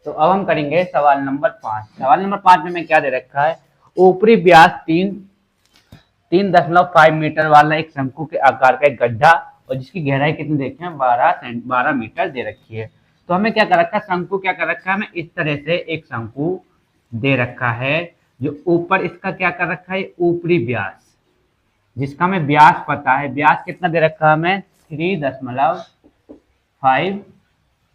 तो अब हम करेंगे सवाल नंबर 5। सवाल नंबर 5 में क्या दे रखा है, ऊपरी व्यास 3.5 मीटर वाला एक शंकु के आकार का एक गड्ढा और जिसकी गहराई कितनी देखें 12 मीटर दे रखी है। तो हमें क्या कर रखा है, शंकु क्या कर रखा है, हमें इस तरह से एक शंकु दे रखा है जो ऊपर इसका क्या कर रखा है, ऊपरी व्यास जिसका हमें व्यास पता है, व्यास कितना दे रखा है हमें 3.5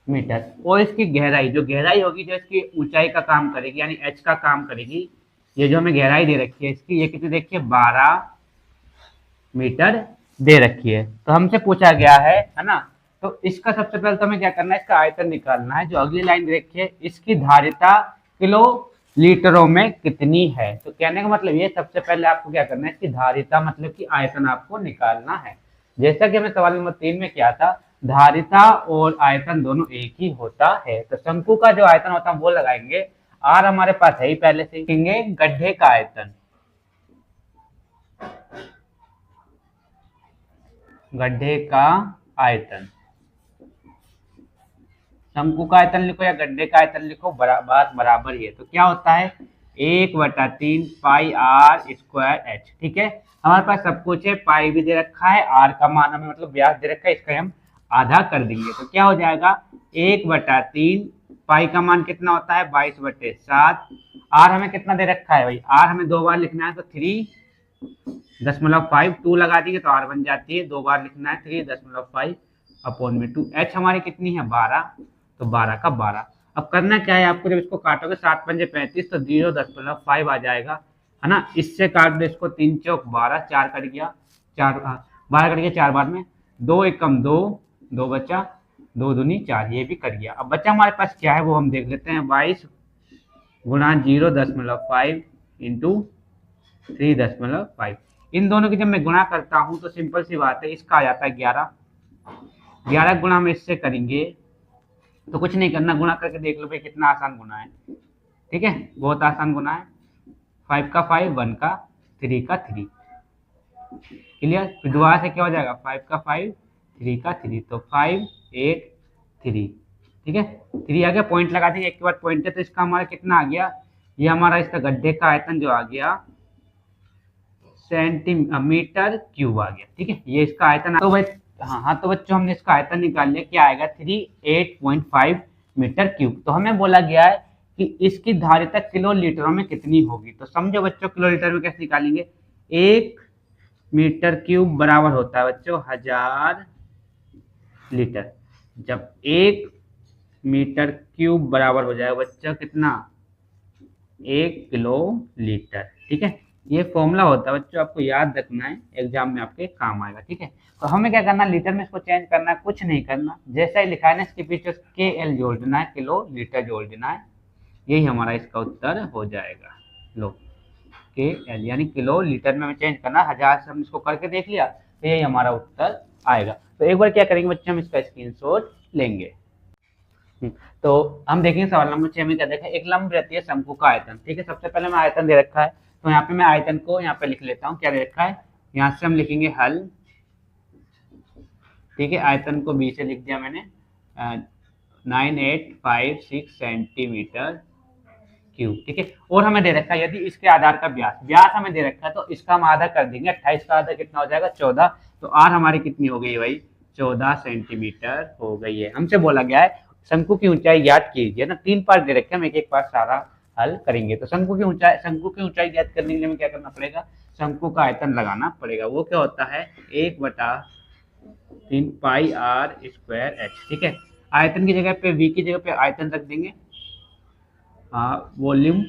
मीटर और इसकी गहराई, जो गहराई होगी जो इसकी ऊंचाई का काम करेगी यानी एच का काम करेगी, ये जो हमें गहराई दे रखी है इसकी, ये कितनी देखिए 12 मीटर दे रखी है। तो हमसे पूछा गया है ना, तो इसका सबसे पहले तो हमें क्या करना है, इसका आयतन निकालना है। जो अगली लाइन दे रखी है, इसकी धारिता किलो लीटरों में कितनी है। तो कहने का मतलब ये, सबसे पहले आपको क्या करना है, इसकी धारिता मतलब कि आयतन आपको निकालना है। जैसा कि हमें सवाल नंबर 3 में किया था, धारिता और आयतन दोनों एक ही होता है। तो शंकु का जो आयतन होता है वो लगाएंगे, आर हमारे पास है ही पहले से, लिखेंगे गड्ढे का आयतन, गड्ढे का आयतन, शंकु का आयतन लिखो या गड्ढे का आयतन लिखो, बात बराबर ही है। तो क्या होता है 1/3 पाई आर स्क्वायर एच। ठीक है, हमारे पास सब कुछ है, पाई भी दे रखा है, आर का मान हमें मतलब व्यास दे रखा है, इसका हम आधा कर देंगे। तो क्या हो जाएगा 1/3, पाई का मान कितना होता है 22/7, आर हमें कितना दे रखा है भाई, आर हमें 2 बार लिखना है तो 3.5 2 लगा देंगे तो आर बन जाती है, 2 बार लिखना है 3.5 अपॉन में 2, एच हमारी कितनी है 12, तो 12 का 12। अब करना क्या है आपको, जब इसको काटोगे 7 पंजे 35 तो 0.5 आ जाएगा, है ना। इससे काट दो इसको, 3 चौक 12, 4 कट गया, 12 कट गया 4 बार में, 2 एकम 2, 2 बचा, 2 दूनी 4, ये भी कट गया। अब बच्चा हमारे पास क्या है वो हम देख लेते हैं, 22 गुणा 0.5 इंटू 3.5। इन दोनों की जब मैं गुणा करता हूं तो सिंपल सी बात है, इसका आ जाता है 11, 11 गुणा में इससे करेंगे तो कुछ नहीं करना, गुणा करके देख लो भाई कितना आसान गुणा है। ठीक है, बहुत आसान गुणा है, 5 का 5, 1 का 3 का 3, क्लियर। फिर दोबारा से क्या हो जाएगा 5 का 5, 3 का 3, तो 5 8 3। ठीक है, 3 आ गया, पॉइंट लगा देंगे एक के बाद पॉइंट है, तो इसका हमारा कितना आ गया, ये हमारा इसका गड्ढे का आयतन जो आ गया सेंटीमीटर क्यूब आ गया। ठीक है, ये इसका आयतन। तो भाई हाँ, तो बच्चों हमने इसका आयतन निकाल लिया, क्या आएगा 38.5 मीटर क्यूब। तो हमें बोला गया है कि इसकी धारिता किलो लीटरों में कितनी होगी। तो समझो बच्चों, किलो लीटर में कैसे निकालेंगे, 1 मीटर क्यूब बराबर होता है बच्चों 1000 लीटर। जब 1 मीटर क्यूब बराबर हो जाएगा बच्चों कितना, 1 किलो लीटर। ठीक है, ये फॉर्मूला होता है बच्चों, आपको याद रखना है, एग्जाम में आपके काम आएगा। ठीक है, तो हमें क्या करना है, लीटर में इसको चेंज करना है, कुछ नहीं करना, जैसा ही लिखा है ना इसके पीछे के एल जोड़ देना है, किलो लीटर जोड़ देना है, यही हमारा इसका उत्तर हो जाएगा। लो के एल यानी किलो लीटर में हमें चेंज करना, 1000 से हम इसको करके देख लिया तो यही हमारा उत्तर आएगा। तो एक बार क्या करेंगे बच्चे, हम इसका स्क्रीनशॉट लेंगे। तो हम देखेंगे सवाल नंबर 6 में क्या देखा, एक लंब वृत्तीय शंकु का आयतन। ठीक है, सबसे पहले मैं आयतन दे रखा है, तो यहाँ पे मैं आयतन को यहाँ पे लिख लेता हूँ, क्या दे रखा है, यहाँ से हम लिखेंगे हल। ठीक है, आयतन को बी से लिख दिया मैंने, 9856 सेंटीमीटर क्यूब। ठीक है, और हमें दे रखा है यदि इसके आधार का व्यास हमें दे रखा है तो इसका हम आधा कर देंगे, 28 का आधा कितना हो जाएगा 14, तो आर हमारी कितनी हो गई भाई 14 सेंटीमीटर हो गई है। हमसे बोला गया है शंकु की ऊंचाई ज्ञात कीजिए ना, 3 पार्ट दे रखे हैं, हम एक एक पार्ट सारा हल करेंगे। तो शंकु की ऊंचाई ज्ञात करने के लिए हमें क्या करना पड़ेगा, शंकु का आयतन लगाना पड़ेगा। वो क्या होता है 1/3 पाई आर स्क्वायर एच। ठीक है, आयतन की जगह पे, वी की जगह पे आयतन रख देंगे, वॉल्यूम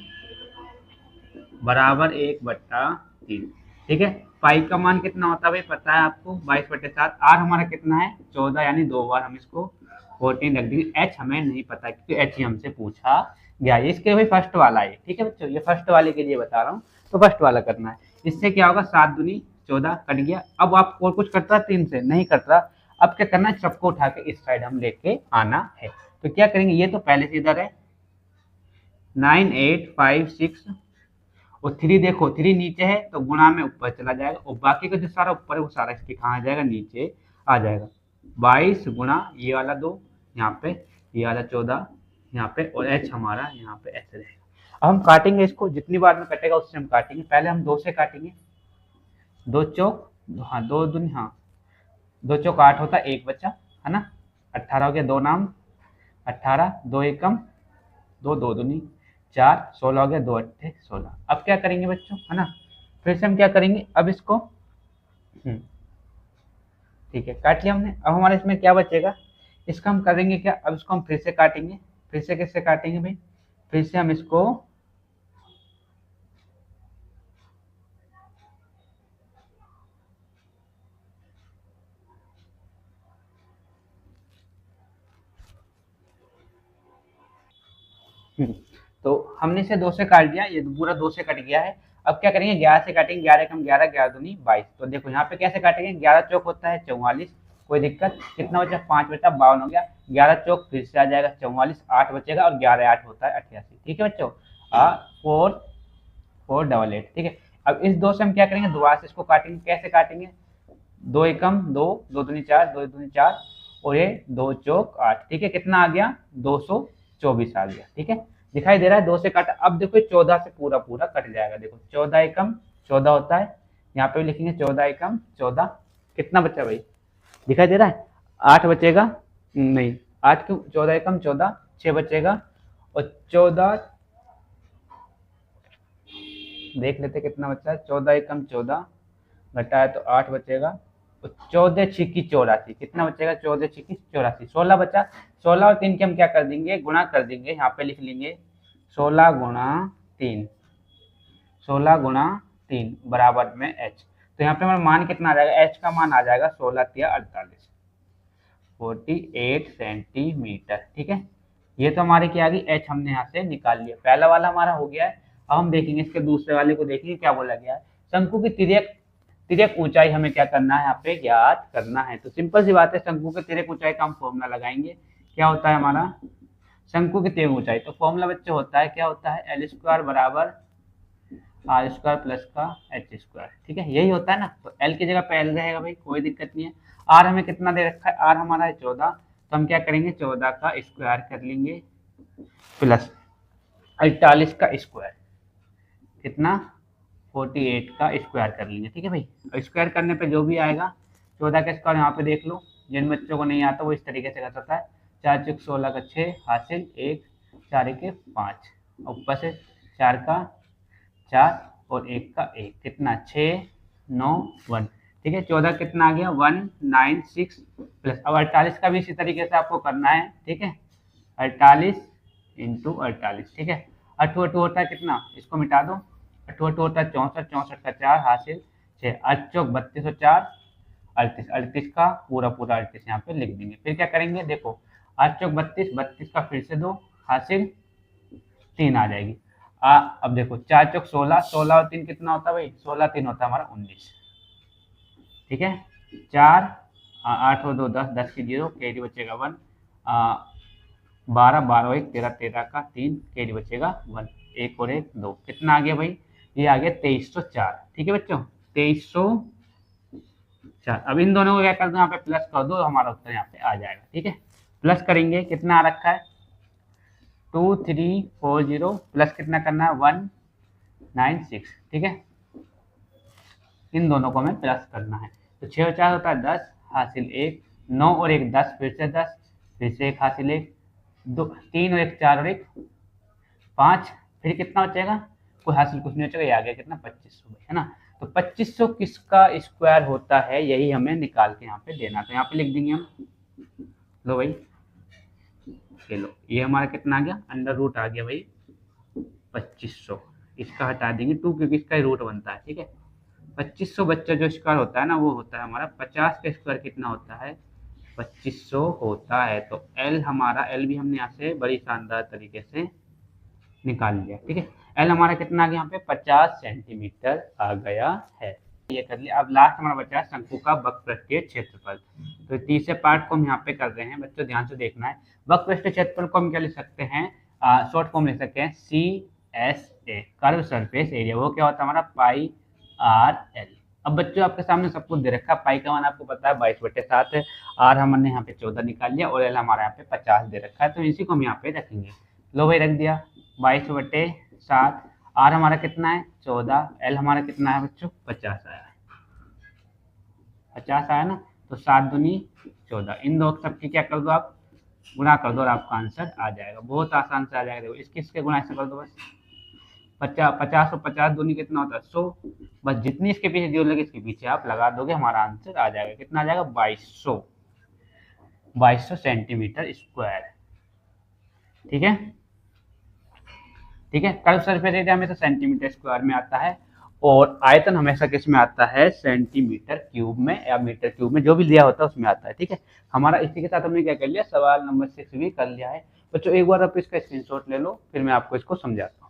बराबर 1/3। ठीक है, पाई का मान कितना होता है भाई पता है आपको 22/7, आर हमारा कितना है 14, यानी 2 बार हम इसको 14 रख देंगे। एच हमें नहीं पता क्योंकि एच ही हमसे पूछा गया, इसके भाई फर्स्ट वाला है। ठीक है बच्चों, ये फर्स्ट वाले के लिए बता रहा हूँ, तो फर्स्ट वाला करना है। इससे क्या होगा 7 दूनी 14 कट गया। अब आप और कुछ करता 3 से नहीं करता, अब क्या करना है, सबको उठा के इस साइड हम लेके आना है। तो क्या करेंगे, ये तो पहले से इधर है 9856 और 3 देखो 3 नीचे है तो गुणा में ऊपर चला जाएगा, और बाकी का जो सारा ऊपर है वो सारा इसके कहाँ आ जाएगा, नीचे आ जाएगा। 22 गुणा ये वाला 2 यहाँ पे, ये वाला 14 यहाँ पे, और एच हमारा यहाँ पे ऐसे रहेगा। अब हम काटेंगे इसको, जितनी बार में कटेगा उससे हम काटेंगे। पहले हम 2 से काटेंगे, 2 चौक, हाँ 2 दूनी, हाँ 2 चौक 8 होता है, 1 बचा है ना, 18 हो गया, 2 नाम 18, 2 एकम 2, 2 दूनी 4, 16 हो गया, 2 अट्ठे 16। अब क्या करेंगे बच्चों, है ना, फिर से हम क्या करेंगे अब इसको, ठीक है काट लिया हमने। अब हमारे इसमें क्या बचेगा, इसका हम करेंगे क्या, अब इसको हम फिर से काटेंगे। फिर से कैसे काटेंगे भाई, फिर से हम इसको तो हमने इसे 2 से काट दिया, ये पूरा 2 से कट गया है। अब क्या करेंगे, 11 से काटेंगे, 11 कम 11, 11 दूनी 22। तो देखो यहाँ पे कैसे काटेंगे, 11 चौक होता है 44, कोई दिक्कत, कितना बचा 5 बचा 52 हो गया, 11 चौक फिर से आ जाएगा 44, 8 बचेगा, और 11 8 होता है 88। ठीक है बच्चों, 4 4 8 8, ठीक है। अब इस 2 से हम क्या करेंगे, दोबारा से इसको काटेंगे। कैसे काटेंगे, 2 एकम 2, 2 दूनी 4, 2 दूनी 4, और ये 2 चौक 8, ठीक है, कितना आ गया 224 आ गया। ठीक है, दिखाई दे रहा है, 2 से काटा। अब देखो 14 से पूरा पूरा कट जाएगा। देखो 14 एकम 14 होता है, यहाँ पे भी लिखेंगे 14 एकम 14, कितना बचा भाई, दिखाई दे रहा है, 8 बचेगा, नहीं 8 क्यों, 14 एकम 14, 6 बचेगा, और 14 देख लेते कितना बचा है, 14 एकम 14 घटाया तो 8 बचेगा, 14 छिकी 84, कितना बचेगा 14 छिकी 84, 16 बचा। 16 और 3 के हम क्या कर देंगे, गुणा कर देंगे, यहाँ पे लिख लेंगे 16 गुणा 3, 16 गुणा 3 बराबर में एच। तो यहाँ पे हमारा मान कितना आ जाएगा, एच का मान आ जाएगा 16 तिया 48, 48 सेंटीमीटर। ठीक है, ये तो हमारे क्या आ गई, एच हमने यहाँ से निकाल लिया, पहला वाला हमारा हो गया है। अब हम देखेंगे इसके दूसरे वाले को, देखेंगे क्या बोला गया है। शंकु की तिर्यक तिर्यक ऊंचाई हमें क्या करना है, यहाँ पे ज्ञात करना है। तो सिंपल सी बात है, शंकु के तिर्यक ऊंचाई का हम फॉर्मूला लगाएंगे। क्या होता है हमारा, शंकु की तिर्यक ऊंचाई, तो फॉर्मूला बच्चे होता है, क्या होता है, एल स्क्वायर बराबर आर स्क्वायर प्लस का एच स्क्वायर। ठीक है, यही होता है ना, तो एल की जगह पे एल रहेगा भाई, कोई दिक्कत नहीं है। आर हमें कितना दे रखा है, आर हमारा है 14, तो हम क्या करेंगे 14 का स्क्वायर कर लेंगे, प्लस 48 का स्क्वायर, कितना 48 का स्क्वायर कर लेंगे। ठीक है भाई, स्क्वायर करने पे जो भी आएगा, 14 का स्क्वायर यहाँ पे देख लो, जिन बच्चों को नहीं आता वो इस तरीके से कर सकता है, 4 चौक 16 का 6 हासिल 1, 4 के 5, ऊपर से 4 का 4 और 1 का 1, कितना 6 9 1। ठीक है, 14 कितना आ गया 196 प्लस, अब 48 का भी इसी तरीके से आपको करना है। ठीक है, 48 इंटू 48, ठीक है, 8 8 होता है कितना, इसको मिटा दो, 8 8 होता है 64, 64 का 4 हासिल 6, 8 चौक 32 और 4 38, 38 का पूरा पूरा 38 यहाँ पे लिख देंगे। फिर क्या करेंगे, देखो 8 चौक 32, 32 का फिर से 2 हासिल 3 आ जाएगी। अब देखो 4 चौक 16, 16 और 3 कितना होता है भाई, 16 3 होता है हमारा 19। ठीक है, 4 8 और 2 10, 10 की 0, कैरी बचेगा 1, 12 12 1 13, 13 का 3, कैरी बचेगा 1, 1 और 1 2, कितना आ गया भाई, ये आ गया 2304। ठीक है बच्चों, 2304। अब इन दोनों को क्या कर दो, यहाँ पे प्लस कर दो, हमारा उत्तर यहाँ पे आ जाएगा। ठीक है, प्लस करेंगे, कितना आ रखा है 2340, प्लस कितना करना है 196। ठीक है, इन दोनों को हमें प्लस करना है, तो 6 और 4 होता है 10 हासिल 1, 9 और 1 10, फिर से 10, फिर से 1 हासिल 1, 2 3 और 1 4 और 1 5, फिर कितना बचेगा, कोई हासिल कुछ नहीं बचेगा, ये आ गया कितना 2500, है ना। तो 2500 किसका स्क्वायर होता है, यही हमें निकाल के यहाँ पे देना। तो यहाँ पे लिख देंगे हम, लो भाई चलो, ये हमारा कितना आ गया, अंडर रूट आ गया भाई 2500, इसका हटा देंगे 2 क्योंकि इसका ही रूट बनता है। ठीक है, 2500 बच्चा जो स्क्वायर होता है ना, वो होता है हमारा 50 का स्क्वायर, कितना होता है 2500 होता है। तो एल हमारा, एल भी हमने यहाँ से बड़ी शानदार तरीके से निकाल लिया। ठीक है, एल हमारा कितना आ गया यहाँ पे 50 सेंटीमीटर आ गया है, ये कर लिया। अब लास्ट हमारा बचा है शंकु का वक्रपृष्ठीय क्षेत्रफल। तो तीसरे पार्ट को हम यहाँ पे कर रहे हैं, बच्चों ध्यान से देखना है। वक्रपृष्ठीय क्षेत्रफल को हम क्या लिख सकते हैं, शॉर्ट फॉर्म लिख सकते हैं CSA, कर्व सरफेस एरिया, वो क्या होता है हमारा पाई RL। अब बच्चों आपके सामने सब कुछ दे रखा है, पाई का मान आपको पता है 22/7 है, आर हमने यहाँ पे 14 निकाल लिया और एल हमारा यहाँ पे 50 दे रखा है, तो इसी को हम यहाँ पे रखेंगे। लो भाई रख दिया 22/7, आर हमारा कितना है 14, एल हमारा कितना है बच्चों 50 आया है, 50 आया ना, तो 7 दूनी 14, इन दो सबकी क्या कर दो आप गुणा कर दो और आपका आंसर आ जाएगा, बहुत आसान से आ जाएगा। देखो इसके इसके गुणा से कर दो बस, 50 और 50 दूनी कितना होता है 100, बस जितनी इसके पीछे जीरो लगे इसके पीछे आप लगा दोगे, हमारा आंसर आ जाएगा। कितना आ जाएगा 2200 सेंटीमीटर स्क्वायर। ठीक है, ठीक है। कर्व सरफेस एरिया हमेशा सेंटीमीटर स्क्वायर में आता है और आयतन हमेशा किस में आता है सेंटीमीटर क्यूब में या मीटर क्यूब में, जो भी दिया होता है उसमें आता है। ठीक है, हमारा इसी के साथ हमने क्या कर लिया, सवाल नंबर 6 भी कर लिया है बच्चों। एक बार आप इसका स्क्रीनशॉट ले लो, फिर मैं आपको इसको समझाता हूँ।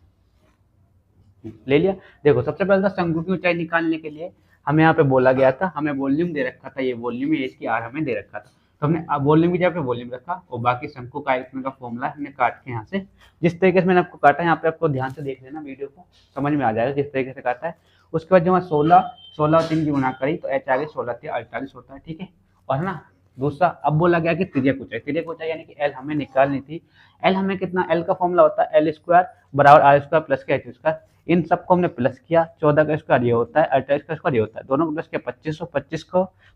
ले लिया, देखो सबसे पहले तो शंकु की ऊंचाई निकालने के लिए हमें यहाँ पे बोला गया था, हमें वॉल्यूम दे रखा था, ये वॉल्यूम है, इसकी आर हमें दे रखा था, तो हमने वॉल्यूम की जगह पे वॉल्यूम रखा और बाकी शंकु का आयतन का फॉर्मूला हमने काट के यहाँ से जिस तरीके से मैंने आपको काटा है, यहाँ पे आपको ध्यान से देख लेना वीडियो को, समझ में आ जाएगा किस तरीके से काटा है। उसके बाद जब मैं 16 और 3 की गुणा करी तो एच आगे 16 48 होता है। ठीक है, और है ना दूसरा अब बोला गया कि तिर्यक ऊंचाई यानी कि एल हमें निकालनी थी। एल हमें कितना, एल का फॉर्मूला होता है एल स्क्वायर बराबर आर स्क्वायर प्लस के एच स्क्वायर, इन सबको हमने प्लस किया, 14 का स्क्वायर ये होता है, 28 का स्क्वायर ये होता है, दोनों को प्लस किया 2500,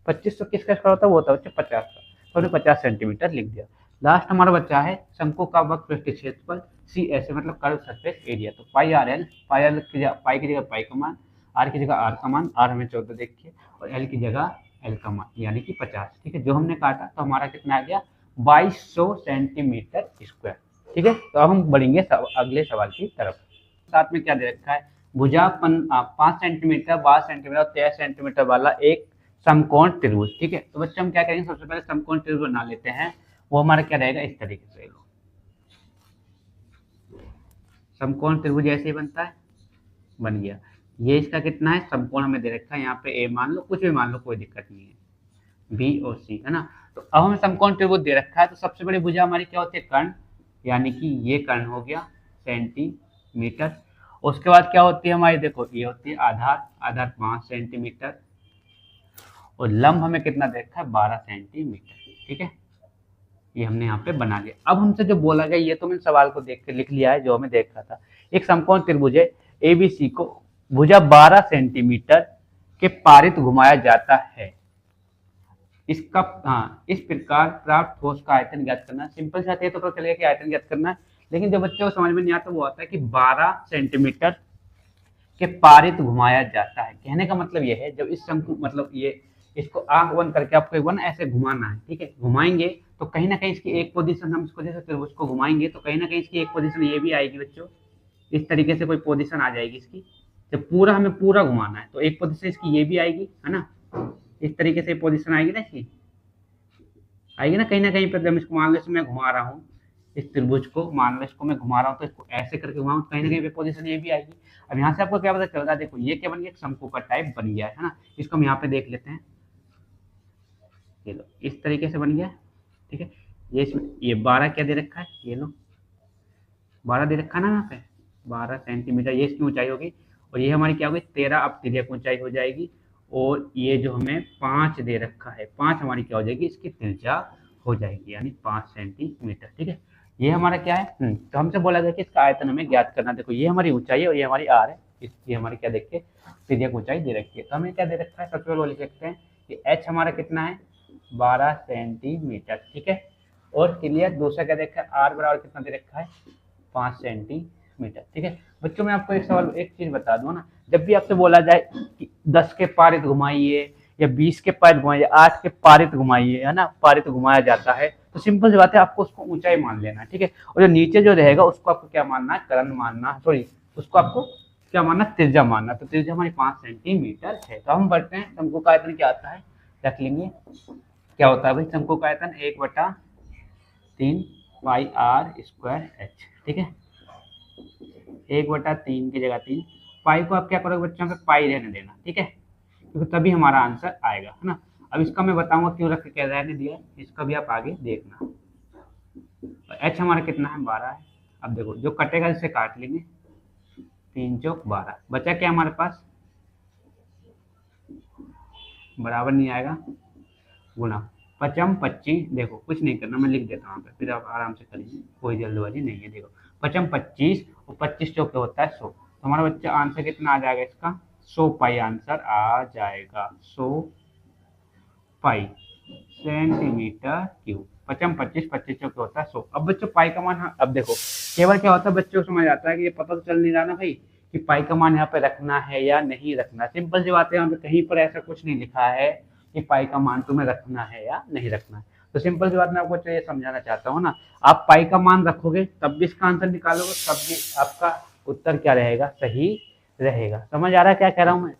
2500 किसका स्क्वायर होता है वो होता है 50 का, तो हमने 50 सेंटीमीटर लिख दिया। लास्ट हमारा बच्चा है शंकु का वक्रपृष्ठ क्षेत्रफल सी एस मतलब कर्व सरफेस एरिया, तो पाई आर एल, पाई की जगह पाई का मान, आर की जगह आर का मान, आर हमें 14 देखिए, और एल की जगह एल का मान यानी कि 50। ठीक है, जो हमने काटा तो हमारा कितना आ गया 2200 सेंटीमीटर स्क्वायर। ठीक है, तो अब हम बढ़ेंगे अगले सवाल की तरफ। साथ में क्या दे रखा है, भुजा 5 सेंटीमीटर 12 सेंटीमीटर और 13 सेंटीमीटर वाला एक समकोण त्रिभुज। ठीक है, तो बच्चे हम क्या करेंगे, सबसे पहले समकोण त्रिभुज बना लेते हैं, वो हमारा क्या रहेगा इस तरीके से। समकोण त्रिभुज ऐसे ही बनता है, बन गया। ये इसका कितना है समकोण हमें दे रखा है, यहाँ पे ए मान लो, कुछ भी मान लो, कोई दिक्कत नहीं है, बी और सी है ना। तो अब हमें समकोण त्रिभुज दे रखा है, तो सबसे बड़ी भुजा हमारी क्या होती है कर्ण, यानी कि ये कर्ण हो गया सेंटीमीटर। उसके बाद क्या होती है हमारी, देखो ये होती है आधार, आधार 5 सेंटीमीटर और लंब हमें कितना दे रखा है 12 सेंटीमीटर। ठीक है, ये हमने यहाँ पे बना लिया। अब हमसे जो बोला गया, ये तो मैंने सवाल को देख के लिख लिया है जो हमें देख रहा था, एक समकोण त्रिभुज है एबीसी को भुजा 12 सेंटीमीटर के पारित घुमाया जाता है, इसका इस प्रकार प्राप्त ठोस का आयतन ज्ञात करना। सिंपल से आते तो पता चलेगा कि आयतन ज्ञात करना है, लेकिन जो बच्चों को समझ में नहीं आता वो आता है कि 12 सेंटीमीटर के पारित घुमाया जाता है। कहने का मतलब ये है, जब इस शंकु मतलब ये इसको आंख बंद करके आपको एक बार ऐसे घुमाना है। ठीक है, घुमाएंगे तो कहीं ना कहीं इसकी एक पोजीशन हम इसको जैसे त्रिभुज घुमाएंगे तो कहीं ना कहीं इसकी एक पोजीशन ये भी आएगी बच्चों, इस तरीके से कोई पोजीशन आ जाएगी इसकी। जब पूरा हमें पूरा घुमाना है तो एक पोजीशन इसकी ये भी आएगी, है ना, इस तरीके से पोजीशन आएगी ना इसकी, आएगी ना कहीं पर। जब इसको मान लो मैं घुमा रहा हूँ इस त्रिभुज को, मान लो इसको मैं घुमा रहा हूँ तो इसको ऐसे करके घुमाऊँ, कहीं ना कहीं पे पोजीशन ये भी आएगी। अब यहाँ से आपको क्या पता चल रहा है, देखो ये क्या बन गया, शंकु का टाइप बन गया है ना। इसको हम यहाँ पे देख लेते हैं, ये लो इस तरीके से बन गया। ठीक है, ये इसमें ये 12 क्या दे रखा है, ये लो 12 दे रखा है ना यहाँ पे, 12 सेंटीमीटर ये इसकी ऊंचाई होगी, और ये हमारी क्या होगी 13 अब तिर्यक ऊंचाई हो जाएगी, और ये जो हमें 5 दे रखा है, 5 हमारी क्या हो जाएगी इसकी त्रिज्या हो जाएगी, यानी 5 सेंटीमीटर। ठीक है, ये हमारा क्या है, तो हमसे बोला गया कि इसका आयतन हमें ज्ञात करना। देखो ये हमारी ऊंचाई है और ये हमारी आर है, इसकी हमारी क्या देखिए तिर्यक ऊंचाई दे रखी है। तो हमें क्या दे रखा है, सबसे पहले वो लिख सकते हैं कि एच हमारा कितना है 12 सेंटीमीटर। ठीक है, और क्लियर दूसरा क्या देखा है, आर बराबर कितना दे रखा है 5 सेंटीमीटर। ठीक है बच्चों, मैं आपको एक सवाल एक चीज बता दूं ना, जब भी आपसे बोला जाए कि 10 के पारित घुमाइए या 20 के पारित घुमाइए, 8 के पारित घुमाइए, है ना, पारित घुमाया जाता है, तो सिंपल सी बात है आपको उसको ऊंचाई मान लेना है। ठीक है, और जो नीचे जो रहेगा उसको आपको क्या मानना है, कर्ण मानना, सॉरी उसको आपको क्या मानना, त्रिज्या मानना। तो त्रिज्या हमारी 5 सेंटीमीटर है। तो हम बढ़ते हैं, शंकु का आयतन क्या आता है रख लेंगे, क्या होता है भाई शंकु का आयतन 1/3 पाई आर स्क्वायर एच। ठीक है, 1/3 की जगह 3, पाई को आप क्या करोगे बच्चों पे पाई रहने देना। ठीक है, क्योंकि तभी हमारा आंसर आएगा, है ना। अब इसका मैं बताऊंगा क्यों रख के क्या रहने दिया, इसका भी आप आगे देखना। एच हमारा कितना है 12 है। अब देखो जो कटेगा इसे काट लेंगे, 3 चौक 12, बचा क्या हमारे पास बराबर नहीं आएगा, गुना 5×25, देखो कुछ नहीं करना, मैं लिख देता हूँ पे, फिर आप आराम से करिए, कोई जल्दबाजी नहीं है। देखो 5×25 और 25 चौके होता है 100, तो हमारा बच्चा आंसर कितना आ जाएगा इसका, 100 पाई आंसर आ जाएगा, 100 पाई सेंटीमीटर क्यूब। 5×25, 25 चौके होता है 100। अब बच्चों पाई का मान, अब देखो केवल क्या होता है बच्चों को समझ आता है कि ये पता तो चल नहीं रहा ना भाई कि पाई का मान यहाँ पे रखना है या नहीं रखना। सिंपल सी बात है, यहाँ पे कहीं पर ऐसा कुछ नहीं लिखा है कि पाई का मान तुम्हें रखना है या नहीं रखना है। तो सिंपल सी बात मैं आपको ये समझाना चाहता हूँ ना, आप पाई का मान रखोगे तब भी इसका आंसर निकालोगे, तब भी आपका उत्तर क्या रहेगा, सही रहेगा। समझ आ रहा है क्या कह रहा हूँ मैं?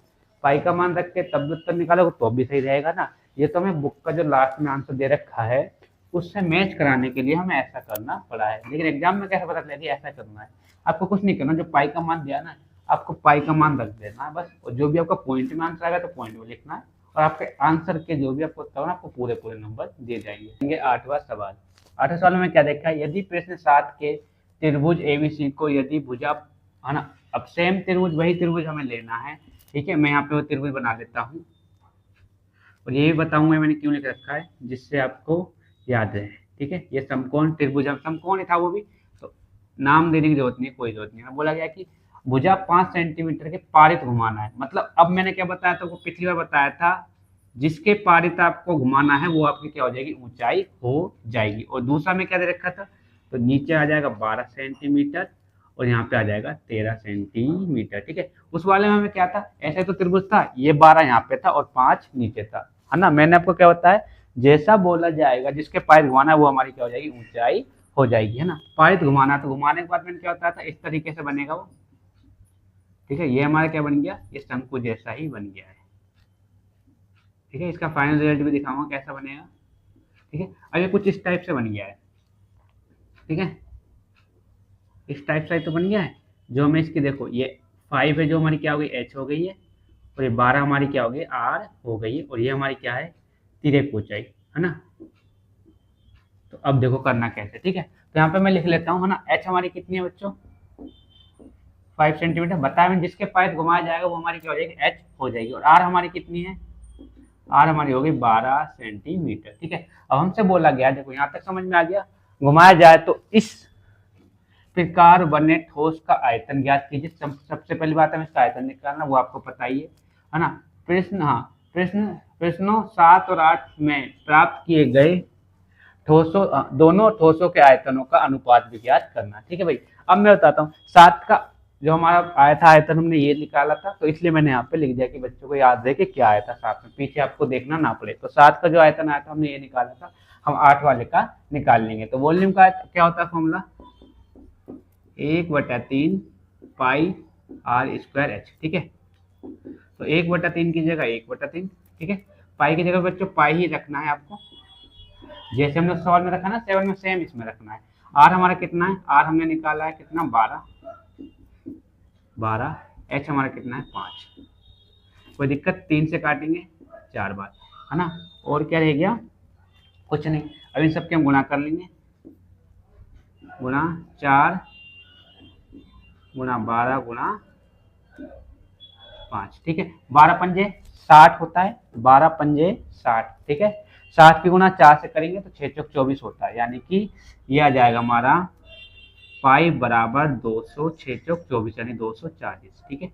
पाई का मान रख के तब भी उत्तर निकालोगे तो भी सही रहेगा ना। ये तो हमें बुक का जो लास्ट में आंसर दे रखा है उससे मैच कराने के लिए हमें ऐसा करना पड़ा है, लेकिन एग्जाम में कैसे पता चलेगा कि ऐसा करना है? आपको कुछ नहीं करना, जो पाई का मान दिया ना आपको पाई का मान रख देना है बस, और जो भी आपका पॉइंट में आंसर आएगा तो पॉइंट में लिखना है, और आपके आंसर के जो भी आपको उत्तर होगा आपको पूरे पूरे नंबर दिए जाएंगे। 8वां सवाल। 8वें सवाल में क्या देखा है, यदि प्रश्न 7 के त्रिभुज एबीसी को यदि भुजा, है ना, अब सेम त्रिभुज वही त्रिभुज हमें लेना है, ठीक है। मैं यहाँ पे वो त्रिभुज बना लेता हूँ और ये भी बताऊंगा मैंने क्यों लिख रखा है जिससे आपको याद रहे, ठीक है। ये समकोण त्रिभुज, समकोण ही था वो भी, तो नाम देने की जरूरत नहीं, कोई जरूरत नहीं। बोला गया कि भुजा 5 सेंटीमीटर के पारित घुमाना है, मतलब अब मैंने क्या बताया था, वो पिछली बार बताया था, जिसके पारित आपको घुमाना है वो आपकी क्या हो जाएगी, ऊंचाई हो जाएगी। और दूसरा में क्या दे रखा था, तो नीचे आ जाएगा 12 सेंटीमीटर और यहाँ पे आ जाएगा 13 सेंटीमीटर, ठीक है। उस वाले में हमें क्या था, ऐसे तो त्रिभुज था, ये 12 यहाँ पे था और 5 नीचे था, है ना। मैंने आपको क्या बताया, जैसा बोला जाएगा जिसके पारित घुमाना है वो हमारी क्या हो जाएगी, ऊंचाई हो जाएगी, है ना। पारित घुमाना, तो घुमाने के बाद मैंने क्या बताया था, इस तरीके से बनेगा वो, ठीक है। ये हमारा क्या बन गया, ये शंकु जैसा ही बन गया है, ठीक है। इसका फाइनल रिजल्ट भी दिखाऊंगा कैसा बनेगा, ठीक है। अब ये कुछ इस टाइप से बन गया है, ठीक है, इस टाइप से तो बन गया है। जो हमें इसकी देखो, ये 5 है जो हमारी क्या हो गई, एच हो गई है, और ये 12 हमारी क्या हो गई, आर हो गई है, और ये हमारी क्या है, तिरक ऊंचाई, है ना। तो अब देखो करना कैसे, ठीक है। तो यहाँ पे मैं लिख लेता हूँ, है ना। एच हमारी कितनी है बच्चों, 5 सेंटीमीटर बताया मैंने, जिसके पास घुमाया जाएगा वो हमारी क्या हो जाएगी, एच हो जाएगी। और आर हमारी कितनी है, आर हमारी हो गई 12 सेंटीमीटर, ठीक है। अब हमसे बोला गया, देखो यहाँ तक समझ में आ गया, घुमाया जाए तो इस प्रकार बने ठोस का आयतन ज्ञात कीजिए। सबसे पहली बात है इसका आयतन निकालना, वो आपको पता ही है ना। प्रश्न, हाँ, प्रश्नों 7 और 8 में प्राप्त किए गए ठोसों, दोनों ठोसों के आयतनों का अनुपात भी ज्ञात करना, ठीक है भाई। अब मैं बताता हूँ, 7 का जो हमारा आया था आयतन हमने ये निकाला था, तो इसलिए मैंने यहाँ पे लिख दिया कि बच्चों को याद रहे कि क्या आया था 7 में, पीछे आपको देखना ना पड़े। तो 7 का जो आयतन आया था हमने ये निकाला था, हम 8 वाले का निकाल लेंगे। तो वॉल्यूम का क्या होता है formula, 1/3 pi r square h, ठीक है। तो 1/3 की जगह 1/3, ठीक है। पाई की जगह बच्चों पाई ही रखना है आपको, जैसे हमने सवाल में रखा ना 7 में, सेम इसमें रखना है। आर हमारा कितना है, आर हमने निकाला है कितना, 12, एच हमारा कितना है 5, कोई दिक्कत, 3 से काटेंगे 4 बार, है ना। और क्या रह गया, कुछ नहीं। अब इन सबके हम गुणा कर लेंगे, गुणा 4 गुणा 12 गुणा 5, ठीक है। 12 पंजे 60 होता है, 12 पंजे 60, ठीक है। 60 की गुणा 4 से करेंगे तो 6 चौक 24 होता है, यानी कि ये आ जाएगा हमारा पाई बराबर 200, 6 चौक 24 यानी 240, ठीक है।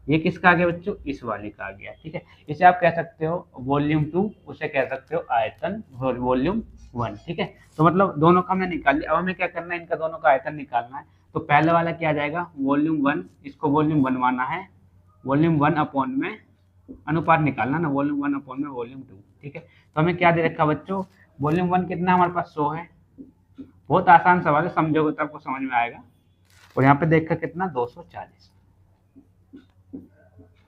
ये किसका आ गया बच्चों, इस वाले का आ गया, ठीक है। इसे आप कह सकते हो वॉल्यूम 2, उसे कह सकते हो आयतन वॉल्यूम 1, ठीक है। तो मतलब दोनों का हमने निकाल लिया। अब हमें क्या करना है, इनका दोनों का आयतन निकालना है। तो पहले वाला क्या आ जाएगा, वॉल्यूम 1, इसको वॉल्यूम बनवाना है, वॉल्यूम 1 अपॉन में अनुपात निकालना ना, वॉल्यूम 1 अपॉन में वॉल्यूम 2, ठीक है। तो हमें क्या दे रखा बच्चों, वॉल्यूम 1 कितना हमारे पास 100 है, बहुत आसान सवाल है, समझोगे तो आपको समझ में आएगा। और यहाँ पे देखकर कितना 240,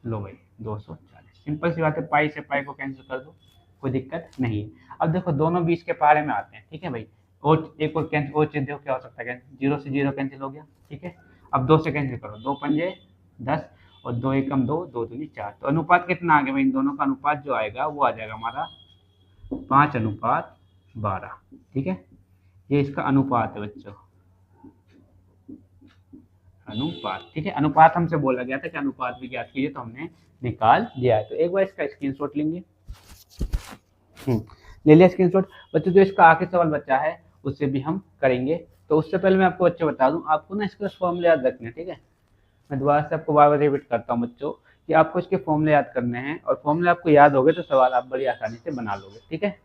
लो भाई 240, सिंपल सी बात है, पाई से पाई को कैंसिल कर दो, कोई दिक्कत नहीं है। अब देखो दोनों 20 के पारे में आते हैं, ठीक है भाई। और एक और कैंसिल, और चीज देखो क्या हो सकता है, 0 से 0 कैंसिल हो गया, ठीक है। अब 2 से कैंसिल करो, 2 पंजे 10 और 2 एकम 2, 2 दूनी 4, तो अनुपात कितना आ गया भाई, इन दोनों का अनुपात जो आएगा वो आ जाएगा हमारा 5:12, ठीक है। ये इसका अनुपात है बच्चों, अनुपात, ठीक है। अनुपात हमसे बोला गया था कि अनुपात भी ज्ञात कीजिए, तो हमने निकाल दिया है। तो एक बार इसका स्क्रीनशॉट लेंगे, ले लिया स्क्रीनशॉट। बच्चों जो इसका आखिरी सवाल बचा है उससे भी हम करेंगे। तो उससे पहले मैं आपको बच्चे बता दूं, आपको ना इसके फॉर्मूले याद रखने हैं, ठीक है। मैं दोबारा से आपको बार बार रिपीट करता हूँ बच्चों कि आपको इसके फॉर्मूले याद करने हैं, और फॉर्मूले आपको याद हो गए तो सवाल आप बड़ी आसानी से बना लोगे, ठीक है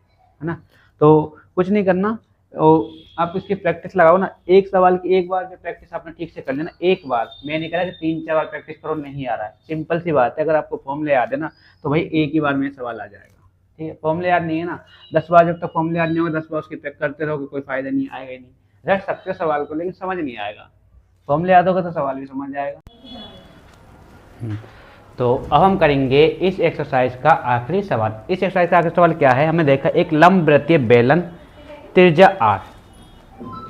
ना। तो कुछ नहीं करना, और आप इसकी प्रैक्टिस लगाओ ना। एक सवाल की एक बार जो प्रैक्टिस आपने ठीक से कर लेना, एक बार, मैं नहीं कह रहा कि 3-4 बार प्रैक्टिस करो, नहीं आ रहा है, सिंपल सी बात है। अगर आपको फॉर्मूले याद है ना तो भाई एक ही बार में सवाल आ जाएगा, ठीक है। फॉर्मूले याद नहीं है ना, 10 बार जब तक फॉर्मूले याद नहीं होगा 10 बार उसकी प्रैक्टिस करते रहोगे, कोई फायदा नहीं, आएगा ही नहीं। रट सकते हो सवाल को लेकिन समझ नहीं आएगा। फॉर्मूले याद होगा तो सवाल भी समझ जाएगा। तो अब हम करेंगे इस एक्सरसाइज का आखिरी सवाल। इस एक्सरसाइज का आखिरी सवाल क्या है, हमें देखा एक लंबवृत्तीय बेलन त्रिज्या r,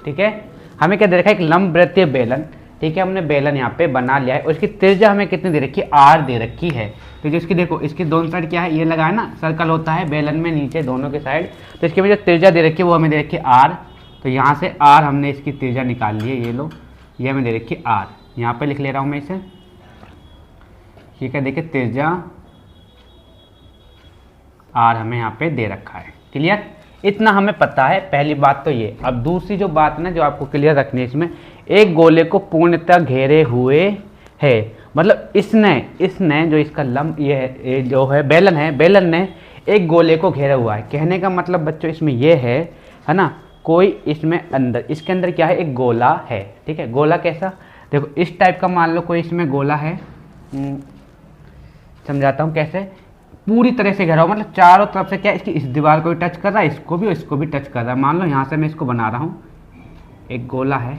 ठीक है। हमें क्या दे रखा है, एक लंबवृत्तीय बेलन, ठीक है। हमने बेलन यहाँ पे बना लिया है और इसकी त्रिज्या हमें कितनी दे रखी है, r दे रखी है। तो इसकी देखो, इसकी दोनों साइड क्या है, ये लगा है ना, सर्कल होता है बेलन में नीचे दोनों के साइड। तो इसकी जो त्रिज्या दे रखी है वो हमें दे रखी है r। तो यहाँ से r हमने इसकी त्रिज्या निकाल ली है, ये लो, ये हमें दे रखी है r। यहाँ पे लिख ले रहा हूँ मैं इसे, ठीक है। देखिए त्रिज्या r हमें यहाँ पे दे रखा है, क्लियर। इतना हमें पता है, पहली बात तो ये। अब दूसरी जो बात ना जो आपको क्लियर रखनी है इसमें, एक गोले को पूर्णतः घेरे हुए है, मतलब इसने जो इसका लंब ये जो है बेलन है, बेलन ने एक गोले को घेरा हुआ है। कहने का मतलब बच्चों इसमें ये है ना, कोई इसमें अंदर, इसके अंदर क्या है, एक गोला है, ठीक है। गोला कैसा, देखो इस टाइप का मान लो कोई इसमें गोला है, समझाता हूँ कैसे। पूरी तरह से घेरा हो, मतलब चारों तरफ से क्या, इसकी इस दीवार को भी टच कर रहा है, इसको भी टच कर रहा है। मान लो यहाँ से मैं इसको बना रहा हूँ, एक गोला है,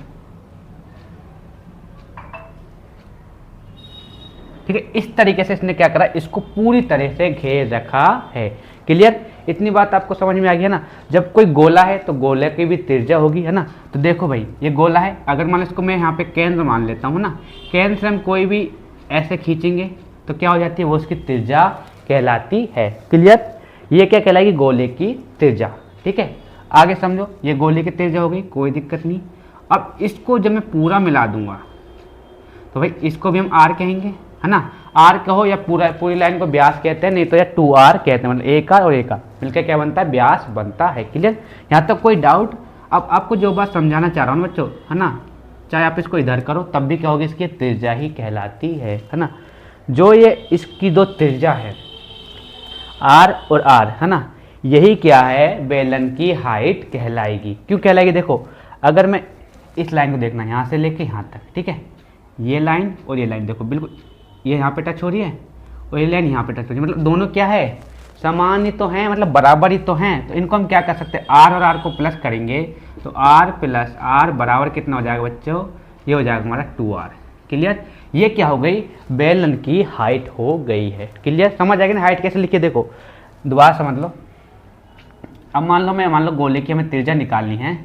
ठीक है। इस तरीके से इसने क्या करा, इसको पूरी तरह से घेर रखा है, क्लियर। इतनी बात आपको समझ में आ गई है ना। जब कोई गोला है तो गोले की भी त्रिज्या होगी, है ना। तो देखो भाई ये गोला है, अगर मान लो इसको मैं यहाँ पे केंद्र मान लेता हूँ ना, केंद्र से हम कोई भी ऐसे खींचेंगे तो क्या हो जाती है, वो उसकी त्रिज्या कहलाती है, क्लियर। ये क्या कहलाएगी, गोले की त्रिज्या, ठीक है। आगे समझो, ये गोले की त्रिज्या हो गई, कोई दिक्कत नहीं। अब इसको जब मैं पूरा मिला दूंगा तो भाई इसको भी हम आर कहेंगे, है ना। आर कहो या पूरी लाइन को व्यास कहते हैं, नहीं तो या 2r कहते हैं, मतलब एक आर और एक आर मिलकर क्या बनता है, व्यास बनता है, क्लियर। यहाँ तक कोई डाउट। अब आपको जो बात समझाना चाह रहा हूँ बच्चों, है ना, चाहे आप इसको इधर करो तब भी क्या होगी, इसकी त्रिज्या ही कहलाती है ना। जो ये इसकी दो त्रिज्या है r और r, है ना, यही क्या है, बेलन की हाइट कहलाएगी। क्यों कहलाएगी, देखो अगर मैं इस लाइन को देखना, यहाँ से लेके यहाँ तक, ठीक है, ये लाइन और ये लाइन देखो बिल्कुल ये यहाँ पे टच हो रही है और ये लाइन यहाँ पे टच हो रही है, मतलब दोनों क्या है, समान ही तो हैं, मतलब बराबर ही तो हैं। तो इनको हम क्या कर सकते हैं, r और r को प्लस करेंगे तो r प्लस r बराबर कितना हो जाएगा बच्चों, ये हो जाएगा हमारा 2r, क्लियर। ये क्या हो गई, बेलन की हाइट हो गई है, क्लियर। समझ आएगी ना, हाइट कैसे लिखिए, देखो दोबारा समझ लो। अब मान लो गोले की हमें त्रिज्या निकालनी है,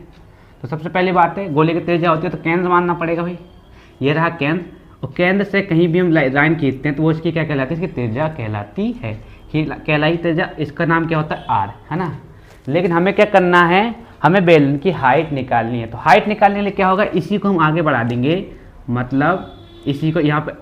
तो सबसे पहली बात है गोले की त्रिज्या होती है तो केंद्र मानना पड़ेगा भाई। ये रहा केंद्र, और केंद्र से कहीं भी हम लाइन खींचते हैं तो वो इसकी क्या कहलाती है, इसकी त्रिज्या कहलाती है, कहलाई त्रिज्या। इसका नाम क्या होता है, आर, है ना। लेकिन हमें क्या करना है, हमें बेलन की हाइट निकालनी है। तो हाइट निकालने के लिए क्या होगा, इसी को हम आगे बढ़ा देंगे, मतलब इसी को यहाँ पे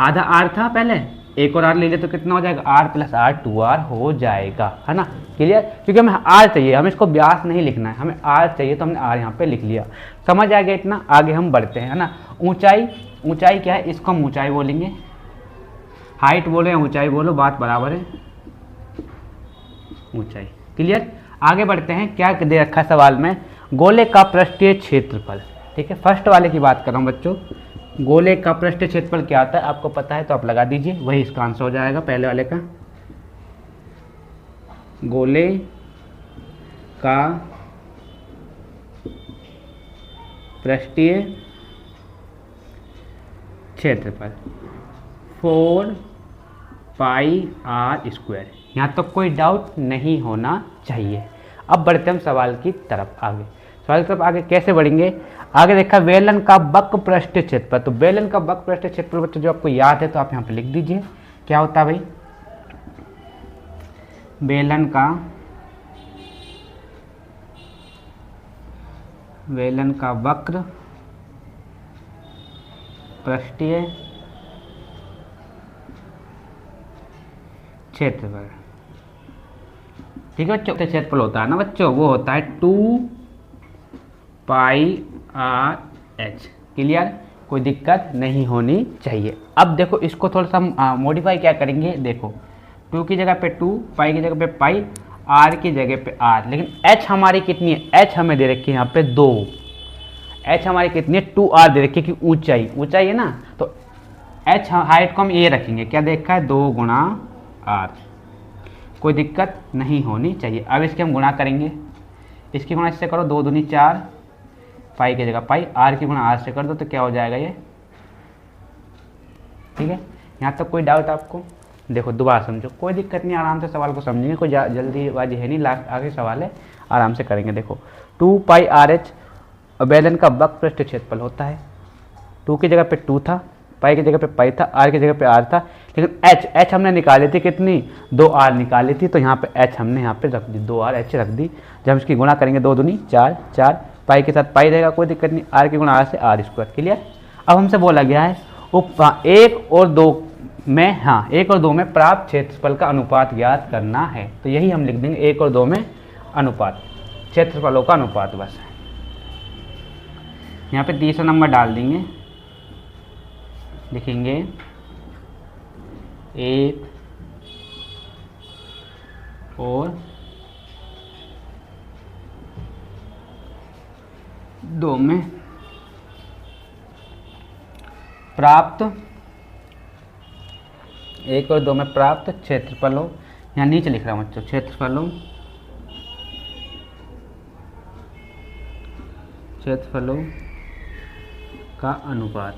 आधा आर था पहले, एक और आर ले ले तो कितना हो जाएगा, आर प्लस आर 2r हो जाएगा, है ना, क्लियर। क्योंकि हमें आर चाहिए, हमें इसको व्यास नहीं लिखना है, हमें आर चाहिए तो हमने आर यहाँ पे लिख लिया। समझ आ गया इतना, आगे हम बढ़ते हैं, है ना। ऊंचाई क्या है, इसको हम ऊंचाई बोलेंगे, हाइट बोलो या ऊंचाई बोलो बात बराबर है, ऊंचाई, क्लियर। आगे बढ़ते हैं, क्या दे रखा है सवाल में, गोले का पृष्ठीय क्षेत्रफल, ठीक है। फर्स्ट वाले की बात कर रहा हूँ बच्चों, गोले का पृष्ठीय क्षेत्रफल क्या आता है आपको पता है तो आप लगा दीजिए, वही इसका आंसर हो जाएगा पहले वाले का। गोले का पृष्ठीय क्षेत्रफल 4πr²। यहाँ तो कोई डाउट नहीं होना चाहिए। अब बढ़ते हम सवाल की तरफ आगे। सवाल की तरफ आगे कैसे बढ़ेंगे, आगे देखा बेलन का वक्र पृष्ठीय क्षेत्रफल। तो बेलन का वक्र पृष्ठीय क्षेत्रफल बच्चों जो आपको याद है तो आप यहाँ पे लिख दीजिए, क्या होता है भाई, बेलन का वक्र पृष्ठीय क्षेत्रफल, ठीक है बच्चों, क्षेत्रफल होता है ना बच्चों, वो होता है 2 पाई आर एच। क्लियर, कोई दिक्कत नहीं होनी चाहिए। अब देखो इसको थोड़ा सा मॉडिफाई क्या करेंगे, देखो 2 की जगह पे 2, पाई की जगह पे पाई, आर की जगह पे आर, लेकिन एच हमारी कितनी है, एच हमें दे रखी है यहाँ पे 2, एच हमारी कितनी है 2r दे रखी है कि ऊंचाई, ऊंचाई है ना, तो एच हाइट को हम ये रखेंगे, क्या देखा है 2 गुणा आर, कोई दिक्कत नहीं होनी चाहिए। अब इसके हम गुणा करेंगे, इसकी गुणा इससे करो, 2 दूनी 4, पाई की जगह पाई, आर की गुणा आर से कर दो तो क्या हो जाएगा ये, ठीक है। यहाँ तक कोई डाउट आपको, देखो दोबारा समझो, कोई दिक्कत नहीं, आराम से सवाल को समझेंगे, कोई जल्दीबाजी है नहीं, लास्ट आगे सवाल है, आराम से करेंगे। देखो 2 पाई आर एच बेलन का वक्रपृष्ठ क्षेत्रफल होता है, 2 की जगह पे 2 था, पाई की जगह पे पाई था, आर की जगह पे आर था, लेकिन एच हमने निकाली थी कितनी, 2r निकाली थी, तो यहाँ पे एच हमने यहाँ पे रख दी, 2r एच रख दी। जब हम इसकी गुणा करेंगे 2 दूनी 4, 4 पाई के साथ पाई रहेगा, कोई दिक्कत नहीं, आर की गुणा आर से आर स्क्वायर। क्लियर। अब हमसे बोला गया है 1 और 2 में, हाँ 1 और 2 में प्राप्त क्षेत्रफल का अनुपात ज्ञात करना है, तो यही हम लिख देंगे 1 और 2 में अनुपात, क्षेत्रफलों का अनुपात बस है। यहाँ पे तीसरा नंबर डाल देंगे, लिखेंगे 1 और 2 में प्राप्त, 1 और 2 में प्राप्त क्षेत्रफलों, यहाँ नीचे लिख रहा हूँ बच्चों, क्षेत्रफलों का अनुपात।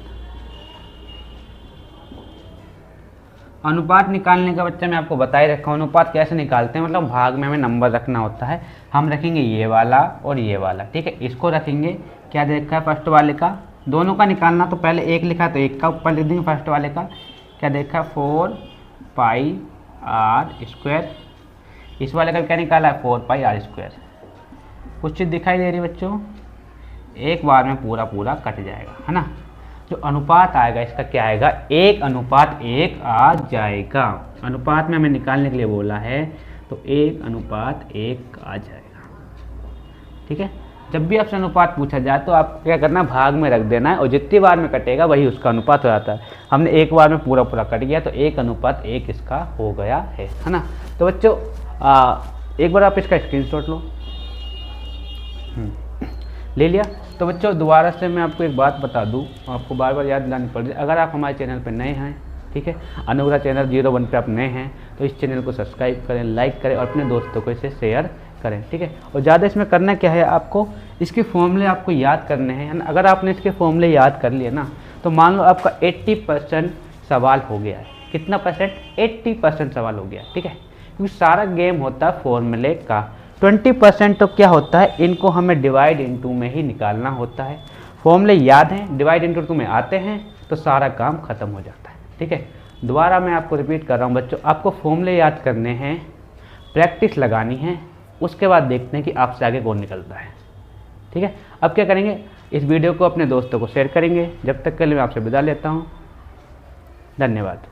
अनुपात निकालने का बच्चा मैं आपको बता ही रखा हूँ, अनुपात कैसे निकालते हैं, मतलब भाग में हमें नंबर रखना होता है, हम रखेंगे ये वाला और ये वाला, ठीक है। इसको रखेंगे, क्या देखा है फर्स्ट वाले का, दोनों का निकालना, तो पहले 1 लिखा तो 1 का ऊपर लिख देंगे फर्स्ट वाले का, क्या देखा 4 पाई आर स्क्वायर, इस वाले का क्या निकाला है 4 पाई आर स्क्वायर। कुछ चीज़ दिखाई दे रही है बच्चों, एक बार में पूरा पूरा कट जाएगा, है ना। जो अनुपात आएगा इसका क्या आएगा, 1:1 आ जाएगा। अनुपात में हमें निकालने के लिए बोला है, तो 1:1 आ जाएगा, ठीक है। जब भी आपसे अनुपात पूछा जाए तो आप क्या करना, भाग में रख देना है, और जितनी बार में कटेगा वही उसका अनुपात हो जाता है। हमने एक बार में पूरा पूरा कट गया, तो 1:1 इसका हो गया है ना। तो बच्चों एक बार आप इसका स्क्रीनशॉट लो, ले लिया। तो बच्चों दोबारा से मैं आपको एक बात बता दूं, आपको बार बार याद दिलानी पड़ रही है, अगर आप हमारे चैनल पर नए हैं, ठीक है, अनुग्रह चैनल 01 पे आप नए हैं, तो इस चैनल को सब्सक्राइब करें, लाइक करें और अपने दोस्तों को इसे शेयर करें, ठीक है। और ज़्यादा इसमें करना क्या है, आपको इसके फॉर्मूले आपको याद करने हैं, अगर आपने इसके फॉर्मूले याद कर लिए ना, तो मान लो आपका 80% सवाल हो गया है। कितना परसेंट, 80% सवाल हो गया, ठीक है। क्योंकि सारा गेम होता है फॉर्मूले का, 20% तो क्या होता है, इनको हमें डिवाइड इनटू में ही निकालना होता है। फॉर्मूले याद हैं, डिवाइड इनटू 2 में आते हैं, तो सारा काम खत्म हो जाता है, ठीक है। दोबारा मैं आपको रिपीट कर रहा हूँ बच्चों, आपको फॉर्मूले याद करने हैं, प्रैक्टिस लगानी है, उसके बाद देखते हैं कि आपसे आगे कौन निकलता है, ठीक है। अब क्या करेंगे, इस वीडियो को अपने दोस्तों को शेयर करेंगे। जब तक के लिए मैं आपसे विदा लेता हूँ, धन्यवाद।